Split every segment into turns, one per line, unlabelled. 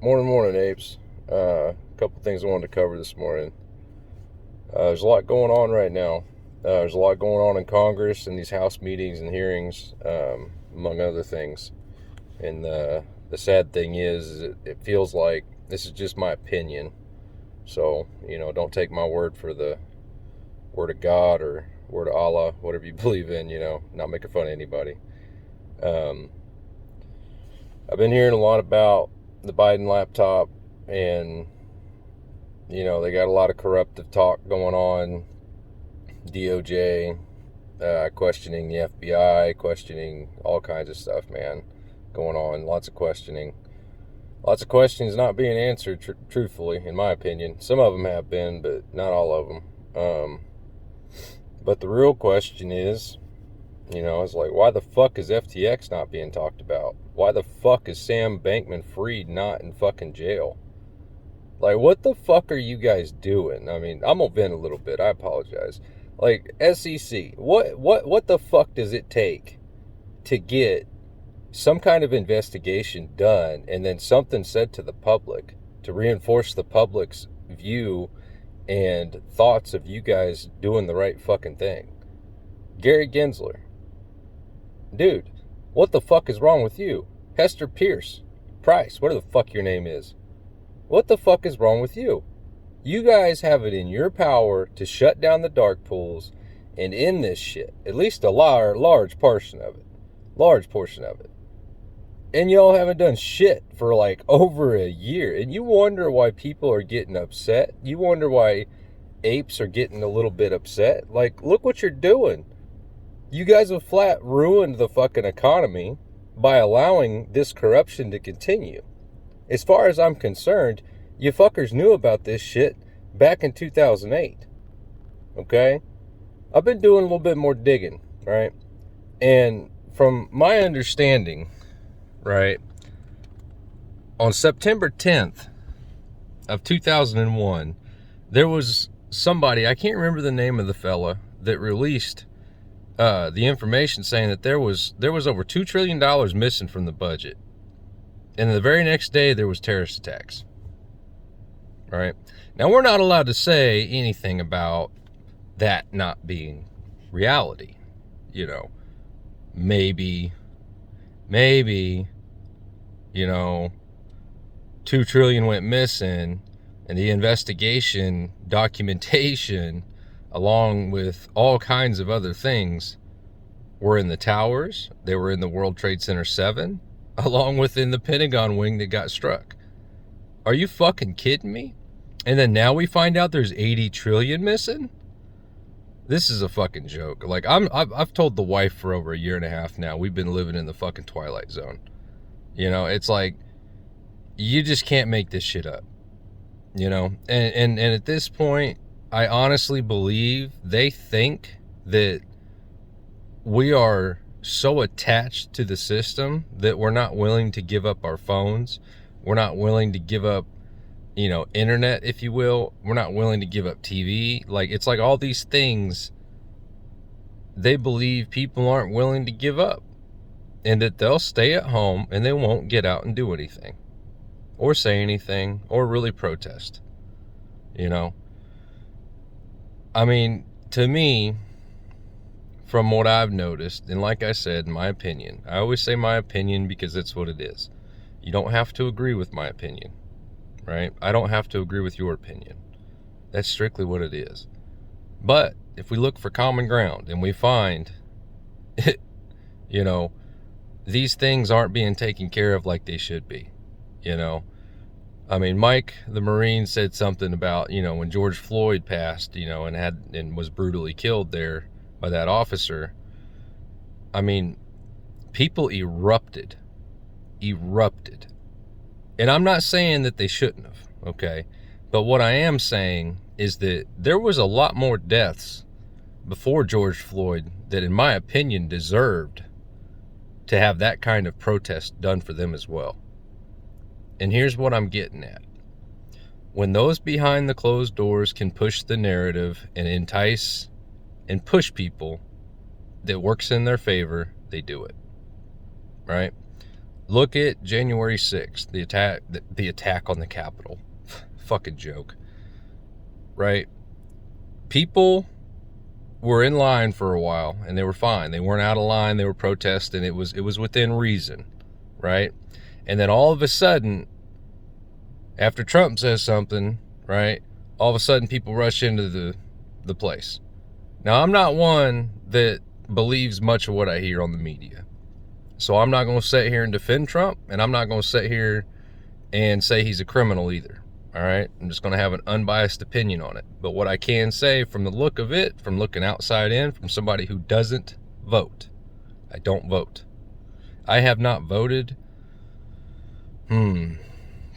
Morning, apes. A couple things I wanted to cover this morning. There's a lot going on right now. There's a lot going on in Congress and these House meetings and hearings, among other things. And the sad thing is it feels like this is just my opinion. So, don't take my word for the word of God or word of Allah, whatever you believe in, not making fun of anybody. I've been hearing a lot about the Biden laptop, and they got a lot of corruptive talk going on. DOJ questioning the FBI, questioning all kinds of stuff, man, going on. Lots of questioning, lots of questions not being answered truthfully, in my opinion. Some of them have been, but not all of them. But the real question is, it's like, why the fuck is FTX not being talked about? Why the fuck is Sam Bankman-Fried not in fucking jail? Like, what the fuck are you guys doing? I mean, I'm gonna vent a little bit. I apologize. Like, SEC, what the fuck does it take to get some kind of investigation done and then something said to the public to reinforce the public's view and thoughts of you guys doing the right fucking thing? Gary Gensler. Dude, what the fuck is wrong with you? Hester Price, whatever the fuck your name is. What the fuck is wrong with you? You guys have it in your power to shut down the dark pools and end this shit. At least a large portion of it. Large portion of it. And y'all haven't done shit for like over a year. And you wonder why people are getting upset. You wonder why apes are getting a little bit upset. Like, look what you're doing. You guys have flat ruined the fucking economy by allowing this corruption to continue. As far as I'm concerned, you fuckers knew about this shit back in 2008. Okay? I've been doing a little bit more digging, right? And from my understanding, right, on September 10th of 2001, there was somebody, I can't remember the name of the fella, that released the information saying that there was over $2 trillion missing from the budget. And the very next day, there was terrorist attacks. Right? Now, we're not allowed to say anything about that not being reality. Maybe, 2 trillion went missing, and the investigation, documentation, along with all kinds of other things, were in the towers. They were in the World Trade Center 7, along with in the Pentagon wing that got struck. Are you fucking kidding me? And then now we find out there's 80 trillion missing? This is a fucking joke. Like, I've told the wife for over a year and a half now, we've been living in the fucking Twilight Zone. It's like, you just can't make this shit up. And at this point, I honestly believe they think that we are so attached to the system that we're not willing to give up our phones. We're not willing to give up, internet, if you will. We're not willing to give up TV. Like, it's like all these things they believe people aren't willing to give up, and that they'll stay at home and they won't get out and do anything or say anything or really protest. I mean, to me, from what I've noticed, and like I said, my opinion, I always say my opinion because it's what it is. You don't have to agree with my opinion, right? I don't have to agree with your opinion. That's strictly what it is. But if we look for common ground and we find, these things aren't being taken care of like they should be, I mean, Mike, the Marine, said something about, when George Floyd passed, and was brutally killed there by that officer. I mean, people erupted. And I'm not saying that they shouldn't have, okay? But what I am saying is that there was a lot more deaths before George Floyd that, in my opinion, deserved to have that kind of protest done for them as well. And here's what I'm getting at. When those behind the closed doors can push the narrative and entice and push people that works in their favor, they do it. Right? Look at January 6th, the attack on the Capitol. Fucking joke, right? People were in line for a while and they were fine. They weren't out of line. They were protesting. It was within reason, right? And then all of a sudden, after Trump says something, right, all of a sudden people rush into the place. Now, I'm not one that believes much of what I hear on the media. So I'm not going to sit here and defend Trump, and I'm not going to sit here and say he's a criminal either. All right? I'm just going to have an unbiased opinion on it. But what I can say from the look of it, from looking outside in, from somebody who doesn't vote, I don't vote. I have not voted,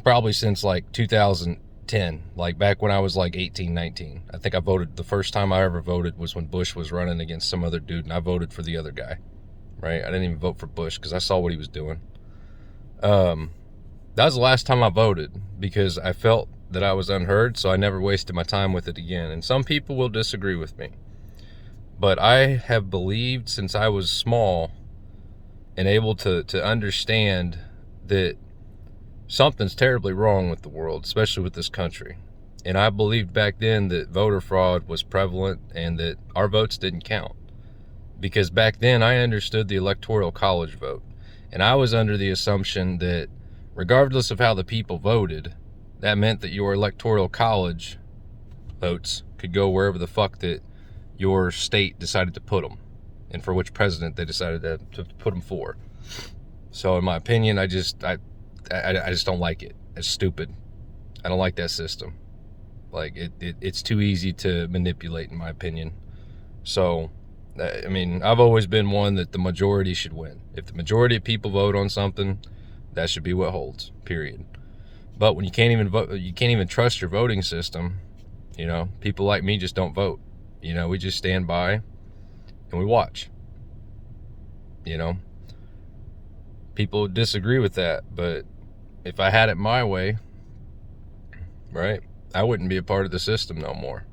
probably since like 2010, like back when I was like 18, 19. I think I voted, the first time I ever voted was when Bush was running against some other dude, and I voted for the other guy, right? I didn't even vote for Bush because I saw what he was doing. That was the last time I voted because I felt that I was unheard, so I never wasted my time with it again. And some people will disagree with me, but I have believed since I was small and able to understand that something's terribly wrong with the world, especially with this country. And I believed back then that voter fraud was prevalent and that our votes didn't count. Because back then I understood the electoral college vote. And I was under the assumption that regardless of how the people voted, that meant that your electoral college votes could go wherever the fuck that your state decided to put them, and for which president they decided to put them for. So in my opinion, I just don't like it. It's stupid. I don't like that system. Like it's too easy to manipulate, in my opinion. So, I mean, I've always been one that the majority should win. If the majority of people vote on something, that should be what holds, period. But when you can't even vote, you can't even trust your voting system, you know, people like me just don't vote. You know, we just stand by and we watch. You know, people disagree with that, but if I had it my way, right, I wouldn't be a part of the system no more.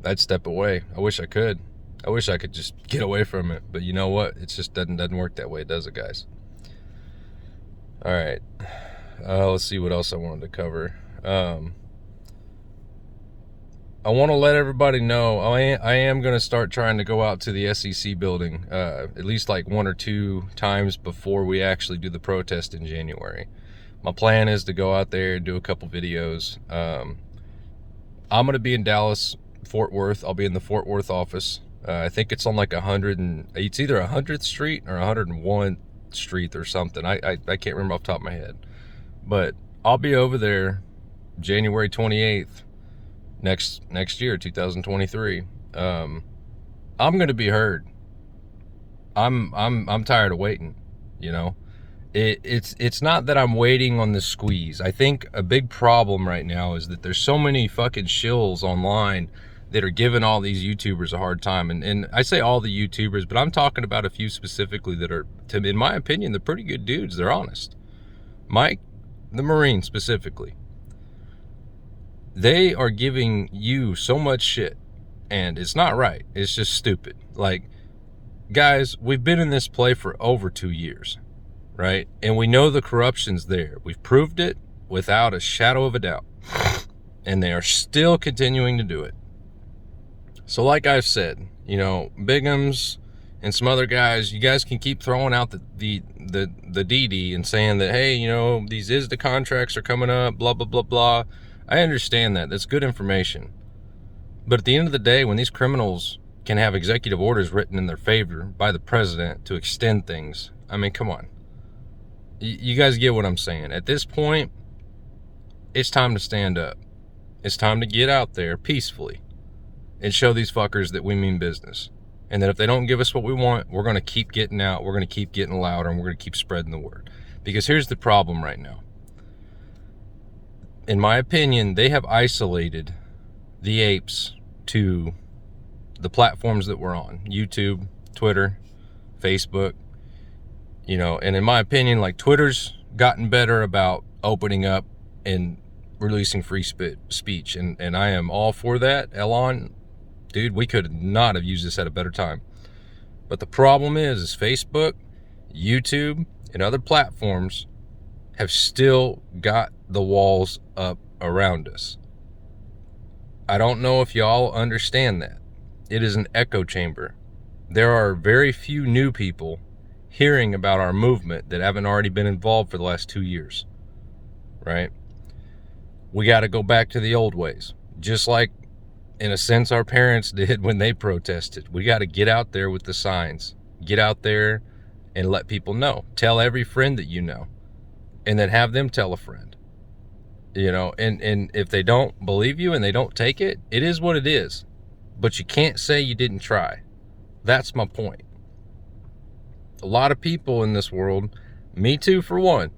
I'd step away. I wish I could. I wish I could just get away from it, but you know what? It just doesn't work that way, does it, guys? All right. Let's see what else I wanted to cover. I want to let everybody know I am going to start trying to go out to the SEC building at least like 1 or 2 times before we actually do the protest in January. My plan is to go out there and do a couple videos. I'm going to be in Dallas, Fort Worth. I'll be in the Fort Worth office. I think it's on like it's either 100th Street or 101th Street or something. I can't remember off the top of my head. But I'll be over there January 28th next year, 2023. I'm going to be heard. I'm tired of waiting, you know. It's not that I'm waiting on the squeeze. I think a big problem right now is that there's so many fucking shills online that are giving all these YouTubers a hard time. And I say all the YouTubers, but I'm talking about a few specifically that are, in my opinion, they're pretty good dudes. They're honest. Mike, the Marine specifically. They are giving you so much shit, and it's not right. It's just stupid. Like, guys, we've been in this play for over 2 years, right? And we know the corruption's there. We've proved it without a shadow of a doubt. And they are still continuing to do it. So like I've said, you know, Bigums and some other guys, you guys can keep throwing out the DD and saying that, hey, you know, these ISDA contracts are coming up, blah, blah, blah, blah. I understand that. That's good information. But at the end of the day, when these criminals can have executive orders written in their favor by the president to extend things, I mean, come on. You guys get what I'm saying. At this point, it's time to stand up. It's time to get out there peacefully and show these fuckers that we mean business. And that if they don't give us what we want, we're going to keep getting out, we're going to keep getting louder, and we're going to keep spreading the word. Because here's the problem right now. In my opinion, they have isolated the apes to the platforms that we're on. YouTube, Twitter, Facebook, you know, and in my opinion, like, Twitter's gotten better about opening up and releasing free speech. And I am all for that. Elon, dude, we could not have used this at a better time. But the problem is Facebook, YouTube, and other platforms have still got the walls up around us. I don't know if y'all understand that. It is an echo chamber. There are very few new people hearing about our movement that haven't already been involved for the last 2 years, right? We got to go back to the old ways, just like, in a sense, our parents did when they protested. We got to get out there with the signs, get out there and let people know. Tell every friend that you know, and then have them tell a friend, and if they don't believe you and they don't take it, it is what it is. But you can't say you didn't try. That's my point. A lot of people in this world, me too for one,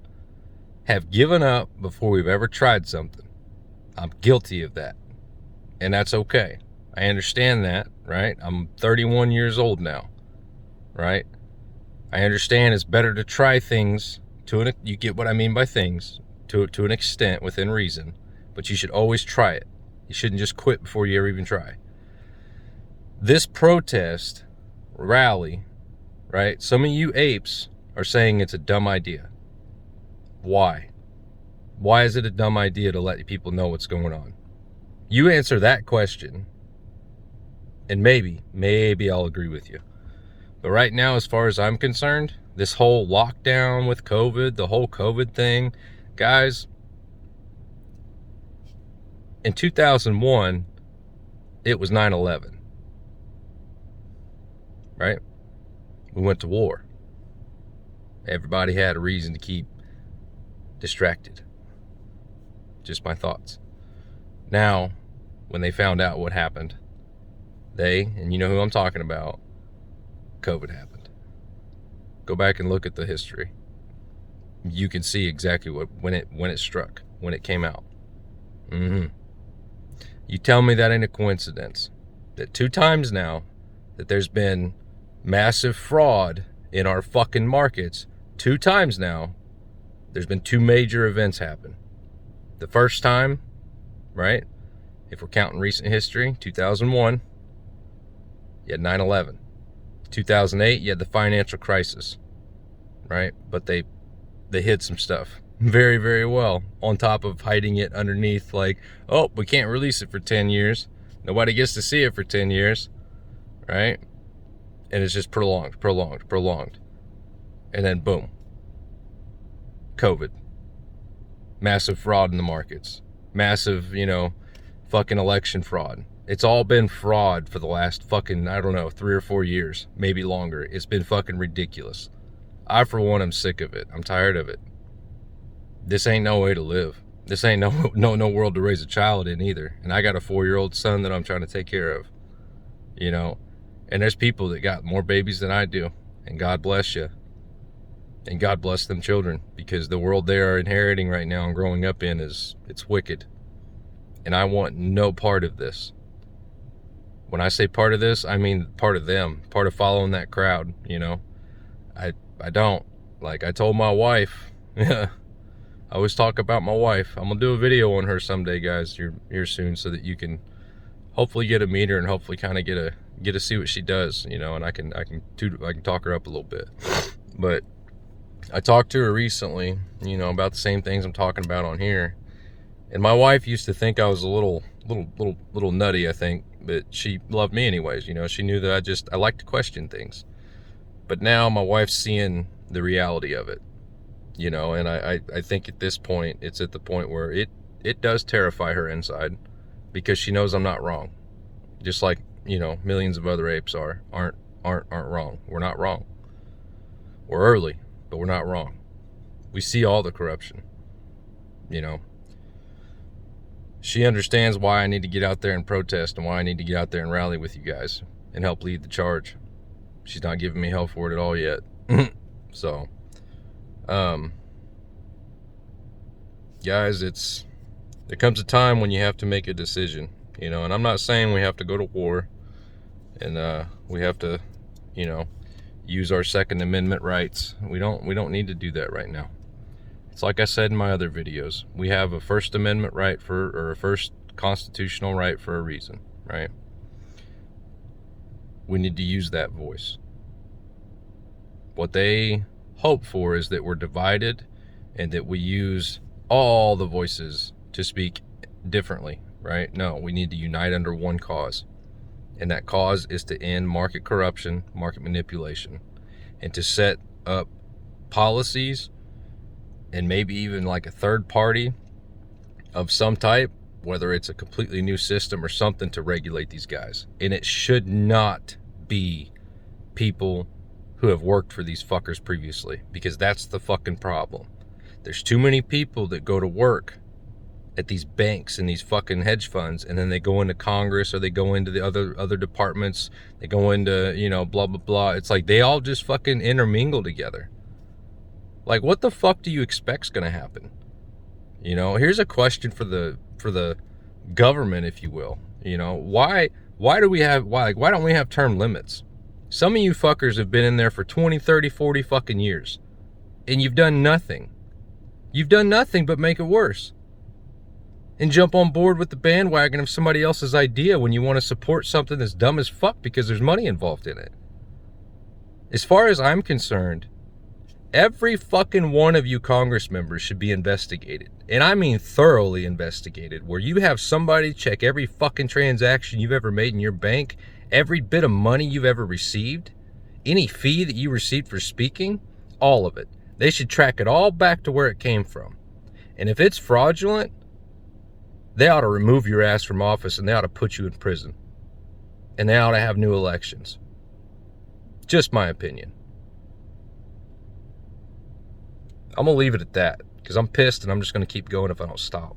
have given up before we've ever tried something. I'm guilty of that. And that's okay. I understand that, right? I'm 31 years old now, right? I understand it's better to try things you get what I mean by things, to an extent within reason, but you should always try it. You shouldn't just quit before you ever even try. This protest rally, right? Some of you apes are saying it's a dumb idea. Why? Why is it a dumb idea to let people know what's going on? You answer that question, and maybe I'll agree with you. But right now, as far as I'm concerned, this whole lockdown with COVID, the whole COVID thing, guys, in 2001, it was 9/11, right? We went to war. Everybody had a reason to keep distracted. Just my thoughts. Now, when they found out what happened, and you know who I'm talking about, COVID happened. Go back and look at the history. You can see exactly when it struck, when it came out. You tell me that ain't a coincidence. That 2 times now that there's been massive fraud in our fucking markets, 2 times now, there's been 2 major events happen. The first time, right, if we're counting recent history, 2001, you had 9/11. 2008, you had the financial crisis, right? But they hid some stuff very, very well, on top of hiding it underneath, like, oh, we can't release it for 10 years. Nobody gets to see it for 10 years, right? And it's just prolonged. And then boom, COVID. Massive fraud in the markets. Massive, fucking election fraud. It's all been fraud for the last fucking, 3 or 4 years, maybe longer. It's been fucking ridiculous. I, for one, am sick of it. I'm tired of it. This ain't no way to live. This ain't no world to raise a child in either. And I got a 4-year-old son that I'm trying to take care of, And there's people that got more babies than I do. And God bless you. And God bless them children, because the world they are inheriting right now and growing up in it's wicked. And I want no part of this. When I say part of this, I mean part of them, part of following that crowd, I don't. Like I told my wife, I always talk about my wife. I'm gonna do a video on her someday, guys, here soon, so that you can hopefully get to meet her and hopefully kind of get to see what she does, and I can talk her up a little bit. But I talked to her recently, about the same things I'm talking about on here. And my wife used to think I was a little nutty, I think, but she loved me anyways. She knew that I like to question things. But now my wife's seeing the reality of it, and I think at this point, it's at the point where it does terrify her inside, because she knows I'm not wrong. Just like, millions of other apes aren't wrong. We're not wrong. We're early, but we're not wrong. We see all the corruption, She understands why I need to get out there and protest, and why I need to get out there and rally with you guys and help lead the charge. She's not giving me hell for it at all yet. So, guys, there comes a time when you have to make a decision, and I'm not saying we have to go to war and we have to, use our Second Amendment rights. We don't need to do that right now. It's like I said in my other videos. We have a First Amendment right or a first constitutional right for a reason, right? We need to use that voice. What they hope for is that we're divided and that we use all the voices to speak differently, right? No, we need to unite under one cause. And that cause is to end market corruption, market manipulation, and to set up policies and maybe even like a third party of some type, whether it's a completely new system or something, to regulate these guys. And it should not be people who have worked for these fuckers previously, because that's the fucking problem. There's too many people that go to work at these banks and these fucking hedge funds, and then they go into Congress or they go into the other departments, they go into, you know, blah blah blah. It's like they all just fucking intermingle together. Like, what the fuck do you expect's gonna happen? You know, here's a question for the government, if you will. You know, why don't we have term limits? Some of you fuckers have been in there for 20, 30, 40 fucking years, and you've done nothing. You've done nothing but make it worse. And jump on board with the bandwagon of somebody else's idea when you want to support something that's dumb as fuck because there's money involved in it. As far as I'm concerned, every fucking one of you Congress members should be investigated. And I mean thoroughly investigated, where you have somebody check every fucking transaction you've ever made in your bank, every bit of money you've ever received, any fee that you received for speaking, all of it. They should track it all back to where it came from. And if it's fraudulent, they ought to remove your ass from office, and they ought to put you in prison. And they ought to have new elections. Just my opinion. I'm going to leave it at that, because I'm pissed and I'm just going to keep going if I don't stop.